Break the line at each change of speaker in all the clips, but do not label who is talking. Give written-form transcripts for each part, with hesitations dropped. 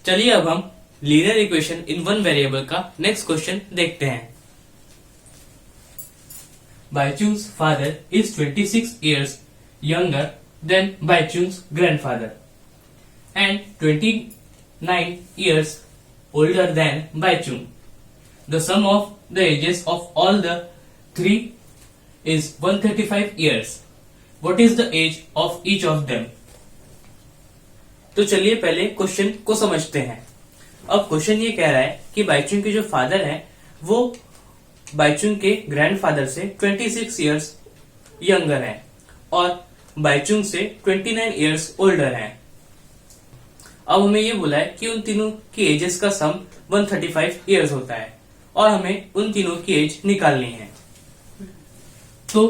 चलिए अब हम linear equation in one variable का नेक्स्ट क्वेश्चन देखते हैं। Bhaichung's father is 26 years younger than Baichung's grandfather and 29 years older than Baichung. The sum of the ages of all the three is 135 years. What is the age of each of them? तो चलिए पहले question को समझते हैं। अब question ये कह रहा है कि बाइचुंग के जो फादर है वो बाइचुंग के ग्रैंडफादर से 26 इयर्स यंगर है और बाइचुंग से 29 इयर्स ओल्डर है। अब हमें ये बोला है कि उन तीनों की एजेस का सम 135 इयर्स होता है और हमें उन तीनों की एज निकालनी है। तो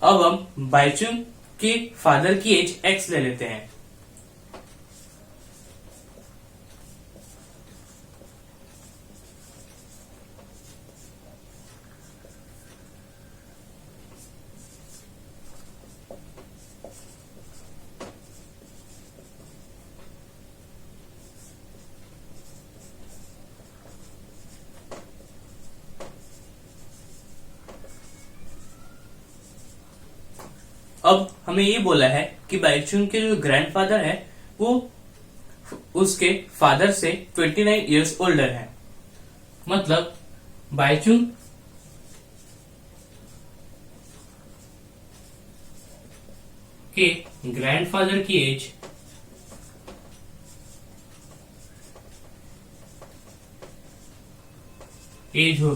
अब हम बाइचुंग के फादर की एज x ले लेते हैं। अब हमें ये बोला है कि बाइचुंग के जो ग्रैंडफादर है वो उसके फादर से 29 इयर्स ओल्डर है। मतलब बाइचुंग के ग्रैंडफादर की एज हो।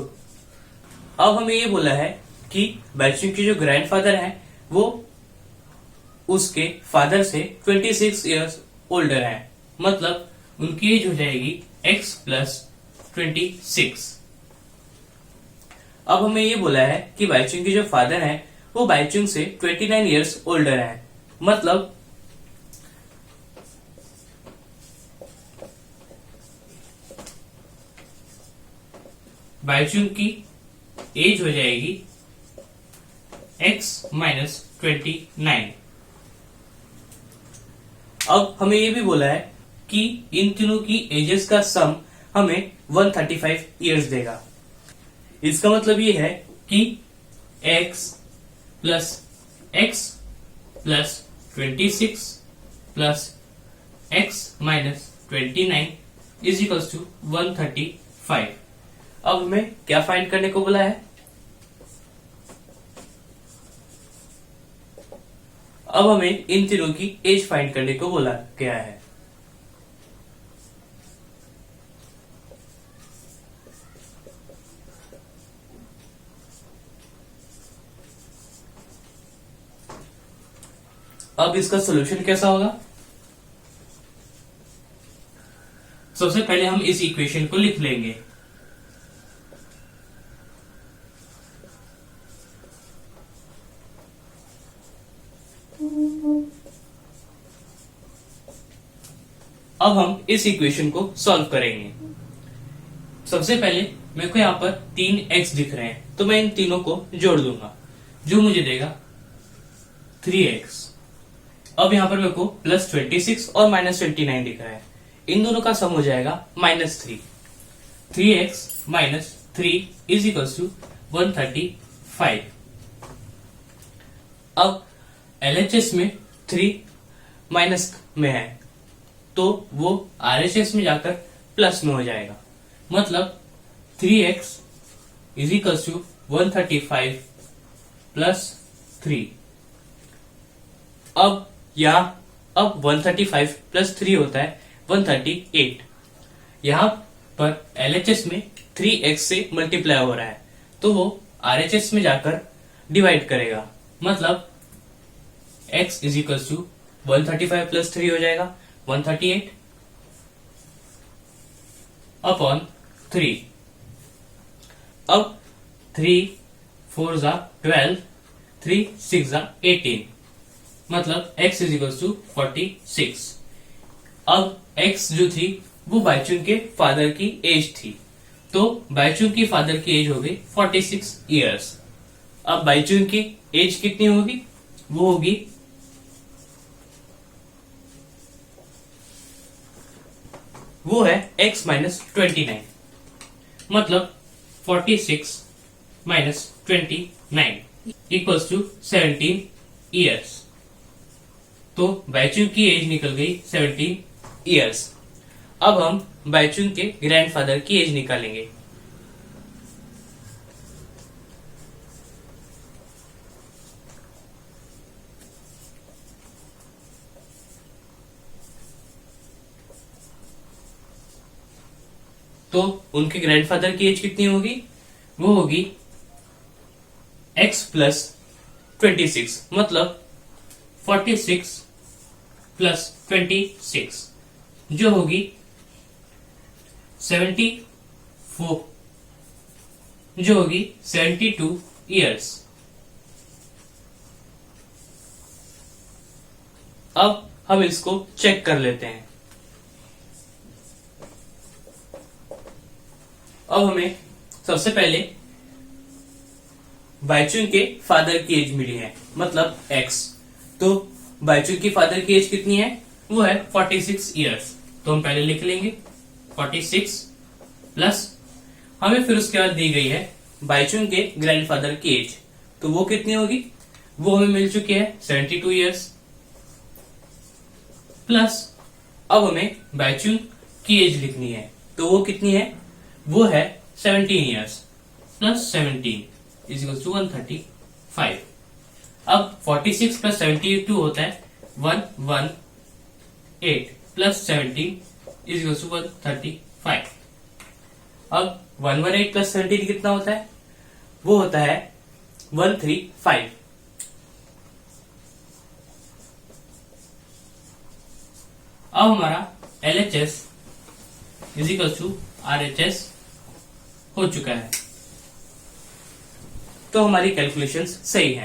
अब हमें ये बोला है कि बाइचुंग के जो ग्रैंडफादर है वो उसके फादर से 26 इयर्स ओल्डर है। मतलब उनकी एज हो जाएगी x प्लस 26। अब हमें ये बोला है कि बाइचुंग के जो फादर है वो बाइचुंग से 29 इयर्स ओल्डर है। मतलब बाइचुंग की एज हो जाएगी x माइनस 29। अब हमें ये भी बोला है कि इन तीनों की एजेस का सम हमें 135 इयर्स देगा। इसका मतलब ये है कि x plus 26 plus x minus 29 is equals to 135। अब हमें क्या फाइंड करने को बोला है? अब हमें इन तीनों की एज फाइंड करने को बोला गया है। अब इसका सॉल्यूशन कैसा होगा? सबसे पहले हम इस इक्वेशन को लिख लेंगे। अब हम इस इक्वेशन को सॉल्व करेंगे। सबसे पहले मेरे को यहाँ पर 3x दिख रहे हैं तो मैं इन तीनों को जोड़ दूंगा जो मुझे देगा 3x। अब यहाँ पर मेरे को प्लस 26 और माइनस 29 दिख रहा है। इन दोनों का सम हो जाएगा -3। 3x minus 3 is equals to 135। अब LHS में 3 माइनस में है तो वो RHS में जाकर प्लस में हो जाएगा। मतलब 3x is equals to 135 plus 3। अब 135 प्लस 3 होता है 138। यहाँ पर LHS में 3x से मल्टीप्लाई हो रहा है तो वो RHS में जाकर डिवाइड करेगा। मतलब x is equals to 135 plus 3 हो जाएगा 138 अपॉन 3। अब 3 4 जा 12, 3 6 जा 18। मतलब x इज इक्वल्स टू 46। अब x जो थी वो बाइचुंग के फादर की एज थी तो बाइचुंग की फादर की एज हो गई 46 इयर्स। अब बाइचुंग की एज कितनी होगी? वो होगी वो है x माइनस 29, मतलब 46 माइनस 29 इक्वल्स टू 17 ईयर्स। तो बाइचुंग की एज निकल गई 17 ईयर्स। अब हम बाइचुंग के ग्रैंडफादर की एज निकालेंगे। तो उनके ग्रैंडफादर की एज कितनी होगी? वो होगी x प्लस 26, मतलब 46 प्लस 26 जो होगी 74, जो होगी 72 ईयर्स। अब हम इसको चेक कर लेते हैं। अब हमें सबसे पहले बाइचुंग के फादर की एज मिली है, मतलब x। तो बाइचुंग की फादर की एज कितनी है? वो है 46 ईयर्स। तो हम पहले लिख लेंगे 46 प्लस हमें फिर उसके बाद दी गई है बाइचुंग के ग्रैंडफादर की एज। तो वो कितनी होगी? वो हमें मिल चुकी है 72 ईयर्स, प्लस अब हमें बाइचुंग की एज लिखनी है। तो वो कितनी है? वो है 17 years plus 17 is equal to 135। अब 46 प्लस 72 होता है 118 प्लस 17 इज इक्वल टू 135। अब 118 प्लस 17 कितना होता है? वो होता है 135। अब हमारा LHS is equal to RHS हो चुका है। तो हमारी कैलकुलेशंस सही है।